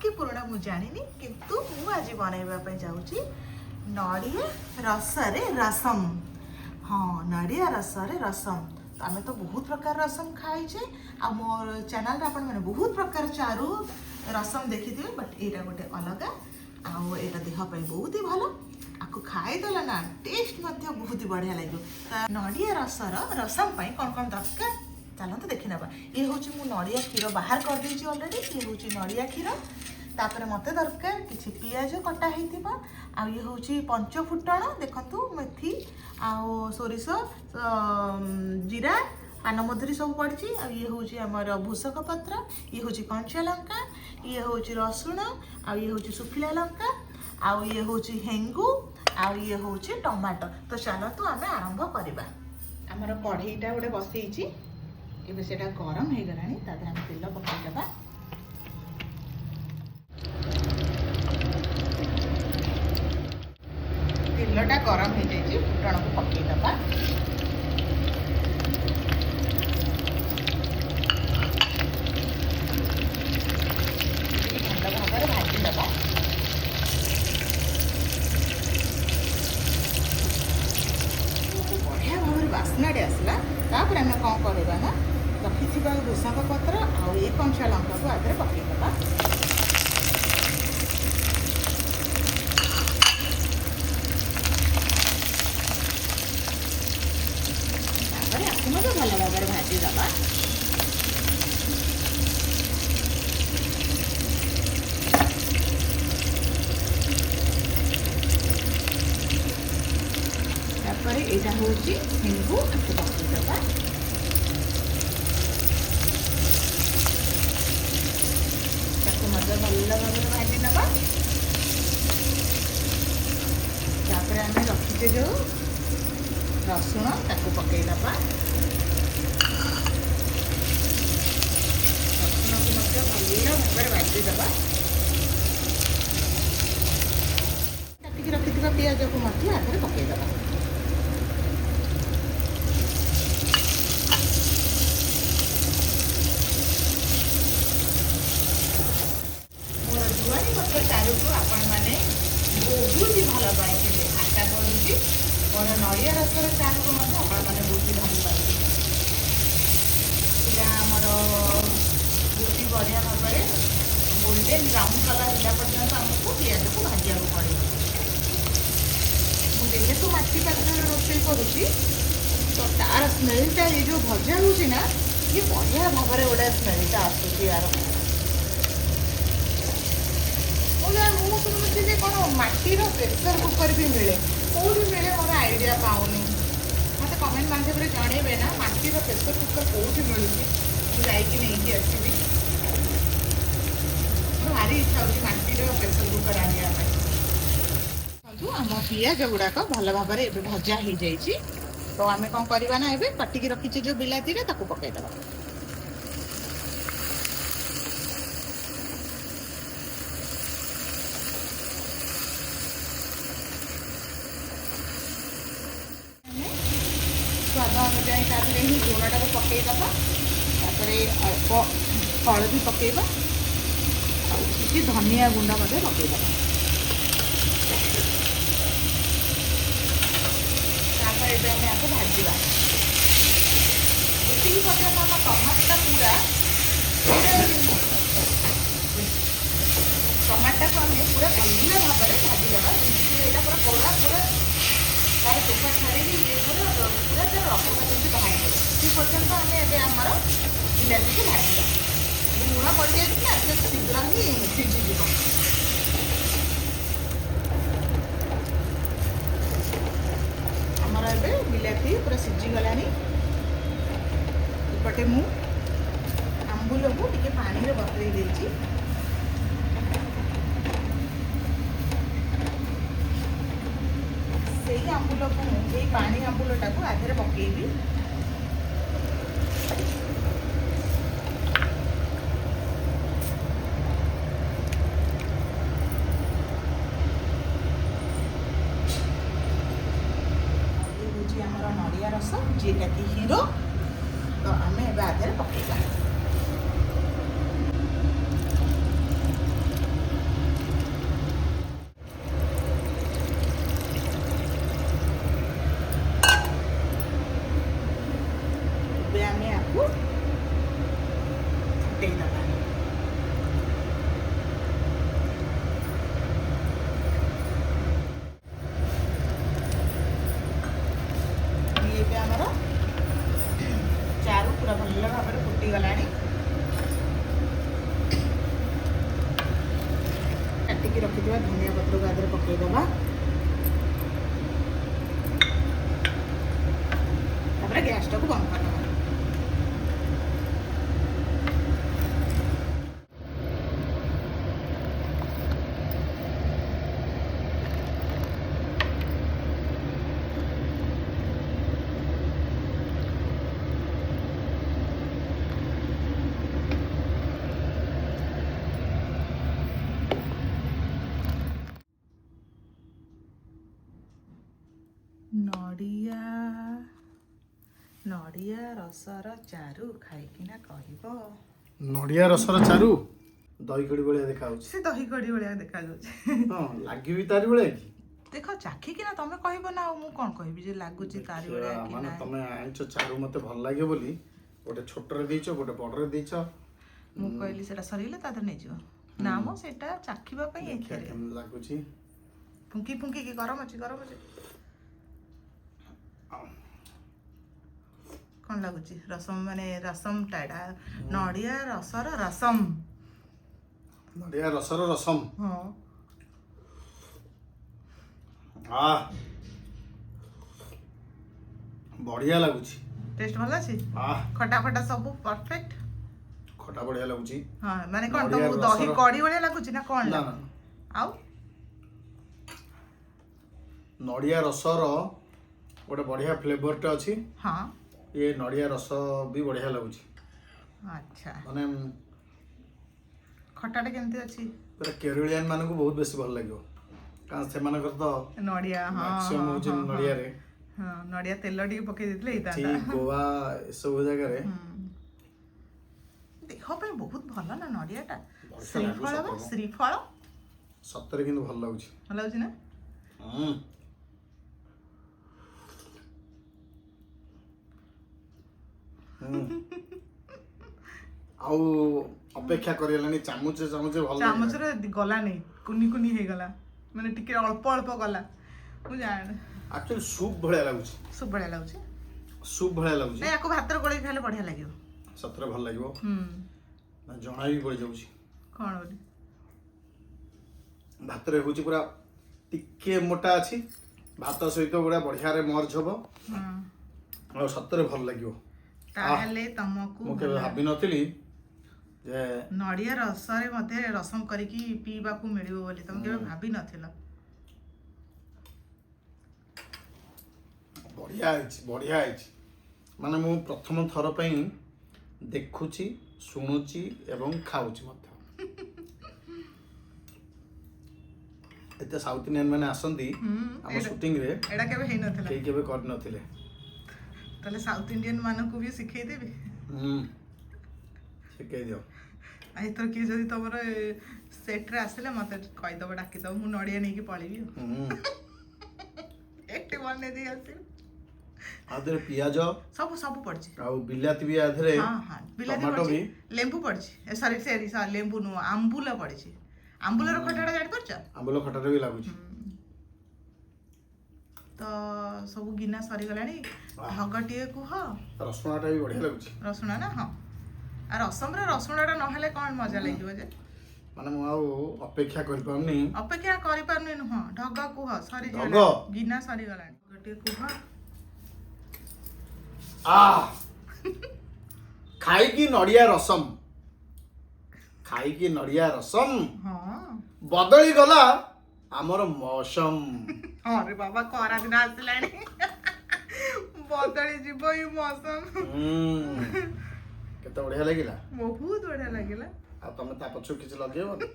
कि पुराना मु जानिनी किंतु मु आज बनैबा पे जाउची नड़िया रसरे रसम। हाँ नड़िया रसरे रसम। तो आम तो बहुत प्रकार रसम खाइचे आ मोर चैनल अपन मैंने बहुत प्रकार चारू रसम देखी थे बट एटा गोटे अलग आउ एटा देह पे बहुत ही भलो आपको खाईदेला ना टेस्ट मध्य बहुत ही बढ़िया लगे। नड़िया रसर रसम पाई कौन कौन दरकार चलते देखी ना। ये हूँ मु नड़िया क्षीर बाहर कर देछि ऑलरेडी। ये हूँ नड़िया क्षीर तापर मते दरकार किछि पियाज कटा हेतिबा आ ये हूँ पंचफुटण देखंतु मेथी आउ सोरिष जीरा पानमधुरी सब पड़ी। आ ये हूँ आमर भूसक पत्र ये हूँ कंचा लंका ये हूँ रसुण आ ये हूँ सुखिला लंका आउ ये हूँ हेंगु आउ ये हूँ टमाटो। तो चलतु आम आरंभ करवा। आमर कढ़ईटा गोटे बसई एबे सेटा गरम हो गलानी तादे हम तेल पकाइदेबा। तेलटा गरम हो जाइए फुटण को पकाइदेबा। भल भाव भाजीदेबा। बढ़िया भाव बास्नाटे आसला तापर आम कौन करवा ना रखी भूसंग पत्र आउ ये कंचा लंका को आगे पकईदेबा। भल भाव भाजीदेबा। यहाँ हूँ हेंगु आपको पकईदेबा। भल भाव भाजीदेबा। आम रखीचे जो रसुण ताको पकईदेबा। रसुण को भल भाव भाजीदेबा। काटिकी रखी पियाज को आगे पकईदेबा। चारू को आपण मैंने बहुत ही भल पाई आशा करुँगी मोर नड़िया रसर चारू को मैंने बहुत ही भल पाई। आमर बहुत ही बढ़िया भाव गोल्डेन ब्राउन कलर होला पर्यंत आमको पियाज को भाजा पड़े। मुझे माटी पात्र रोषे करुँची तो तार स्मेलटा ये जो भजा होना ये बढ़िया भाव गोटे स्मेलटा आसूँ यार। मुझे कौन माटीर प्रेसर कुकर भी मिले कौटी मिले मोर आइडिया पाऊनी मत कमेंट माध्यम जनइबे ना माटीर प्रेसर कुकर कौटी मिलूँ मुझे नहीं आसबि। भारी इच्छा होती माटीर प्रेसर कुकर आने आम पियाज गुड़ाक भल भाव भजा हो जाइए। तो आम कौन करवा ना ए कटिकी रखीचे जो बिलाती पकईदेबा। स्वाद अनुजाई ताकि ही लुणटा को पकईदेबा। अल्प हलदी पकईबा कि धनिया गुंड पकईदेबा। आगे भाजवा ये पर्यटन आम टमाटा पूरा टमाटा को आम पूरा भल भाव भाजीदेवा। यहाँ पूरा कड़ा पूरा तार चोपा छाड़ी ये पूरा पूरा तार रसटा जमी बाहर पड़े से पर्यटन आम एमर बिलाती को भाजवा। लुण पड़ जाए शीघ्र ही सीझीज। आमर ए बिलाती पूरा सीझीगला। इपटे मु आंबुल को टे पानी में बतई देछि। से आंबुल को ये पानी आंबुलटा को आधे पकेबी। नड़िया रस जेटा कि हीरो तो आम ए आधे पकेगा। କାଟିକି ରଖିଥିବା ଧନିଆ ପତ୍ରକୁ ଆ ଦେହରେ ପକେଇଦେବା। ତାପରେ ଗ୍ୟାସଟାକୁ ବନ୍ଦ କରିଦେବା। ନଡ଼ିଆ ରସର ଚାରୁ ଖାଇକିନା କହିବ। ନଡ଼ିଆ ରସର ଚାରୁ ଦହି କଡ଼ି ଭଳିଆ ଦେଖାଯାଉଛି। ସେ ଦହି କଡ଼ି ଭଳିଆ ଦେଖାଯାଉଛି। ହଁ ଲାଗିବି ତାରି ଭଳିଆ କି? ଦେଖ ଚାଖିକିନା ତମେ କହିବ ନା, ଆଉ ମୁଁ କ'ଣ କହିବି ଯେ ଲାଗୁଛି ତାରି ଭଳିଆ କି ମାନେ ନା। ତମେ ଆଣିଛ ଚାରୁ ମତେ ଭଲ ଲାଗେ ବୋଲି, ଗୋଟେ ଛୋଟରେ ଦେଇଛ ଗୋଟେ ବଡ଼ରେ ଦେଇଛ। ମୁଁ କହିଲି ସେଟା ସରିଗଲେ ତା ଦେହରେ ନେଇଯିବ। ନା ମ ସେଟା ଚାଖିବା ପାଇଁ ଏଥିରେ କେମିତି ଲାଗୁଛି। ଫୁଙ୍କି କି ଗରମ ଅଛି କ'ଣ ଲାଗୁଛି? ରସମ ମାନେ ରସମଟା ଏଇଟା ନଡ଼ିଆ ରସର ରସମ। ନଡ଼ିଆ ରସର ରସମ। ହଁ ବଢିଆ ଲାଗୁଛି। ଟେଷ୍ଟ ଭଲ ଅଛି। ଖଟା ସବୁ ପରଫେକ୍ଟ। ଖଟା ବଢିଆ ଲାଗୁଛି। ହଁ ମାନେ କ'ଣ ତମକୁ ଦହି କଡ଼ି ଭଳିଆ ଲାଗୁଛି ନା କ'ଣ? ନା ଆଉ ନଡ଼ିଆ ରସର ଗୋଟେ ବଢିଆ ଫ୍ଲେଭରଟା ଅଛି। ହଁ ଏ ନଡ଼ିଆ ରସ ବି ବଢିଆ ଲାଗୁଛି। ଆଚ୍ଛା ମାନେ ଖଟାଟା କେମିତି ଅଛି? ପୁରା କେରଳିଆନ ମାନଙ୍କୁ ବହୁତ ବେଶୀ ଭଲ ଲାଗିବ, କାରଣ ସେମାନଙ୍କର ତ ନଡ଼ିଆ ମ୍ୟାକ୍ସିମମ୍ ହଉଛି ନଡ଼ିଆରେ। ହଁ ନଡ଼ିଆ ତେଲ ଟିକେ ପକେଇ ଦେଇଥିଲେ ହେଇଥାନ୍ତା। ଗୋଆ ଏସବୁ ଜାଗାରେ ଦେହ ପାଇଁ ବହୁତ ଭଲ ନା ନଡ଼ିଆଟା। ଶ୍ରୀଫଳ ଶ୍ରୀଫଳ ସତରେ କିନ୍ତୁ ଭଲ ଲାଗୁଛି। ଭଲ ଲାଗୁଛି ନା? ଆଉ ଅପେକ୍ଷା କରିଗଲାଣି ଚାମଚ ଭଲ ଚାମଚରେ ଗଲାନି, କୁନି ହେଇଗଲା, ମାନେ ଟିକେ ଅଳ୍ପ ଗଲା। ମୁଁ ଜାଣେ ଆକ୍ଚୁଆଲି ସୁପ୍ ଭଳିଆ ଲାଗୁଛି। ସୁପ୍ ଭଳିଆ ଲାଗୁଛି। ନାଇଁ ଆକୁ ଭାତରେ ଗୋଳେଇ ଖାଇଲେ ବଢିଆ ଲାଗିବ। ସତରେ ଭଲ ଲାଗିବ। ଜଣା ବି ପଡ଼ିଯାଉଛି କ'ଣ ବୋଲି। ଭାତରେ ହେଉଛି ପୁରା ଟିକେ ମୋଟା ଅଛି, ଭାତ ସହିତ ଗୁଡ଼ା ବଢ଼ିଆରେ ମର୍ଜ ହବ ଆଉ ସତରେ ଭଲ ଲାଗିବ। ତାହେଲେ ତମକୁ ମୁଁ କେବେ ଭାବିନଥିଲି ଯେ ନଡ଼ିଆ ରସରେ ମଧ୍ୟ ରସମ କରିକି ପିଇବାକୁ ମିଳିବ ବୋଲି। ତମେ କେବେ ଭାବିନଥିଲ। ବଢ଼ିଆ ହେଇଛି। ମାନେ ମୁଁ ପ୍ରଥମ ଥର ପାଇଁ ଦେଖୁଛି, ଶୁଣୁଛି ଏବଂ ଖାଉଛି ମଧ୍ୟ। ଏତେ ସାଉଥ ଇଣ୍ଡିଆନ ମାନେ ଆସନ୍ତି ଆମ ସୁଟିଂରେ, ଏଇଟା କେବେ ହେଇନଥିଲା, କେହି କେବେ କରିନଥିଲେ। ତାହେଲେ ସାଉଥ ଇଣ୍ଡିଆନ ମାନଙ୍କୁ ବି ଶିଖେଇଦେବି। ଶିଖେଇ ଦିଅ। ଏଥର କିଏ ଯଦି ତମର ସେଟ୍ରେ ଆସିଲେ ମତେ କହିଦବ, ଡାକିଦବ, ମୁଁ ନଡ଼ିଆ ନେଇକି ପଳେଇବି। ଏଠି ବନେଇ ଦେଇ ଆସିବି। ଆଉ ଦେହରେ ପିଆଜ ସବୁ ପଡିଛି, ଆଉ ବିଲାତି ବି ଆ ଦେହରେ, ବିଲାତି ପଡିଛି, ଲେମ୍ବୁ ପଡିଛି, ସରି ଲେମ୍ବୁ ନୁହଁ, ଆମ୍ବୁଲ ପଡିଛି। ଆମ୍ବୁଲର ଖଟାଟା ଜାଣିପାରୁଛ? ଆମ୍ବୁଲ ଖଟାଟା ବି ଲାଗୁଛି। ତ ସବୁ ଗିନା ସରିଗଲାଣି। ଢଗଟିଏ କୁହ। ରସୁଣଟା ବି ବଢିଆ ଲାଗୁଛି। ରସୁଣ ନା? ହଁ। ଆଉ ରସମରେ ରସୁଣଟା ନହେଲେ କ'ଣ ମଜା ଲାଗିବ ଯେ? ମାନେ ମୁଁ ଆଉ ଅପେକ୍ଷା କରିପାରୁନି ନୁହଁ। ଢଗ କୁହ। ସରିଯିବ, ଗିନା ସରିଗଲାଣି। ଢଗଟିଏ କୁହ। ଖାଇକି ନଡ଼ିଆ ରସମ, ବଦଳି ଗଲା ଆମର ମୌସମ। ଅରେ ବାବା, ଖରା ଦିନ ଆସିଲାଣି, ବଦଳି ଯିବ ଏଇ ମୌସମ। କେତେ ବଢିଆ ଲାଗିଲା। ବହୁତ ବଢିଆ ଲାଗିଲା। ଆଉ ତମେ ତା ପଛକୁ କିଛି ଲଗେଇବନି?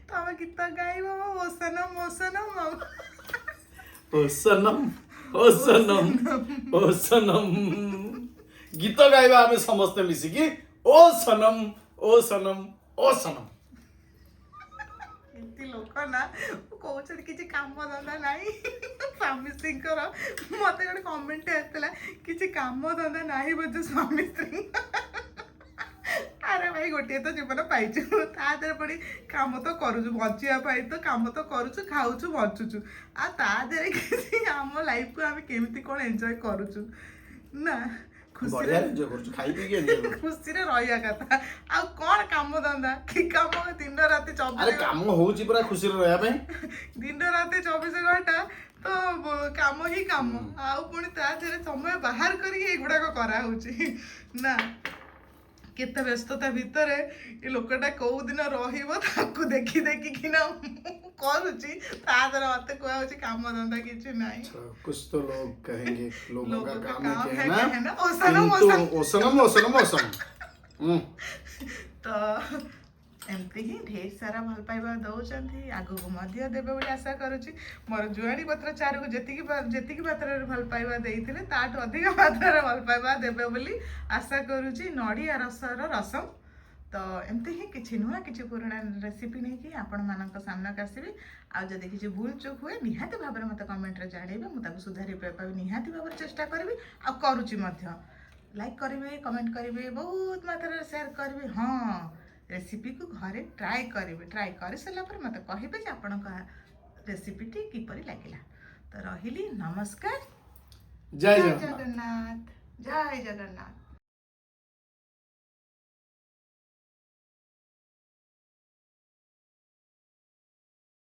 ତମେ ଗୀତ ଗାଇବ, ଓସନମ ଗୀତ ଗାଇବା ଆମେ ସମସ୍ତେ ମିଶିକି। ଓ ସନମ ଏମିତି ଲୋକ ନା କହୁଛନ୍ତି କିଛି କାମ ଧନ୍ଦା ନାହିଁ ସ୍ୱାମୀ ସ୍ତ୍ରୀଙ୍କର। ମତେ ଗୋଟେ କମେଣ୍ଟ ଆସିଥିଲା, କିଛି କାମ ଧନ୍ଦା ନାହିଁ ବୋଧେ ସ୍ୱାମୀ ସ୍ତ୍ରୀ। ଆରେ ଭାଇ, ଗୋଟିଏ ତ ଜୀବନ ପାଇଛୁ, ତା ଦେହରେ ପୁଣି କାମ ତ କରୁଛୁ, ବଞ୍ଚିବା ପାଇଁ ତ କାମ ତ କରୁଛୁ, ଖାଉଛୁ, ବଞ୍ଚୁଛୁ। ଆଉ ତା ଦେହରେ କିଛି ଆମ ଲାଇଫକୁ ଆମେ କେମିତି କ'ଣ ଏନ୍ଜୟ କରୁଛୁ ନା, ବଢିଆ ଏନ୍ଜୟ କରୁଛୁ ଖାଇ ପିଇକି ଏନ୍ଜୟ କରୁଛୁ ଖୁସିରେ ରହିବା କଥା ଆଉ କଣ କାମ ଧନ୍ଦା କି କାମ ଦିନ ରାତି ଆରେ 24 କାମ ହଉଛି ପୁରା ଖୁସିରେ ରହିବା ପାଇଁ ଦିନ ରାତି 24 ଘଣ୍ଟା ତ କାମ ହିଁ କାମ ଆଉ ପୁଣି ତା ଦେହରେ ସମୟ ବାହାର କରିକି ଏଗୁଡାକ କରାହଉଛି ନା କେତେ ବ୍ୟସ୍ତତା ଭିତରେ ଏ ଲୋକଟା କୋଉ ଦିନ ରହିବ ତାକୁ ଦେଖି ଦେଖିକିନା ମୁଁ କରୁଛି ତା ଦ୍ୱାରା ମତେ କୁହାହଉଛି କାମ ଧନ୍ଦା କିଛି ନାହିଁ कुछ तो लोग कहेंगे लोगों का काम है है कहना कहना, ओसनम, किंतु ओसनम ओसनम ओसनम ତ ଏମିତି ହିଁ ଢେର ସାରା ଭଲ ପାଇବା ଦଉଛନ୍ତି ଆଗକୁ ମଧ୍ୟ ଦେବେ ବୋଲି ଆଶା କରୁଛି ମୋର ଜୁଆଣି ପତ୍ର ଚାରୁକୁ ଯେତିକି ମାତ୍ରାରେ ଭଲ ପାଇବା ଦେଇଥିଲେ ତାଠୁ ଅଧିକ ମାତ୍ରାରେ ଭଲ ପାଇବା ଦେବେ ବୋଲି ଆଶା କରୁଛି ନଡ଼ିଆ ରସର ରସମ ତ ଏମିତି ହିଁ କିଛି ନୂଆ କିଛି ପୁରୁଣା ରେସିପି ନେଇକି ଆପଣମାନଙ୍କ ସାମ୍ନାକୁ ଆସିବି ଆଉ ଯଦି କିଛି ଭୁଲ ଚୁକ୍ ହୁଏ ନିହାତି ଭାବରେ ମୋତେ କମେଣ୍ଟରେ ଜାଣେଇବେ ମୁଁ ତାକୁ ସୁଧାରିବା ପାଇଁ ନିହାତି ଭାବରେ ଚେଷ୍ଟା କରିବି ଆଉ କରୁଛି ମଧ୍ୟ ଲାଇକ୍ କରିବେ କମେଣ୍ଟ କରିବେ ବହୁତ ମାତ୍ରାରେ ସେୟାର କରିବେ ହଁ ରେସିପିକୁ ଘରେ ଟ୍ରାଏ କରିବେ ଟ୍ରାଏ କରିସାରିଲା ପରେ ମୋତେ କହିବେ ଯେ ଆପଣଙ୍କ ରେସିପିଟି କିପରି ଲାଗିଲା ତ ରହିଲି ନମସ୍କାର जय ଜୟ जगन्नाथ ଜଗନ୍ନାଥ ଜୟ ଜଗନ୍ନାଥ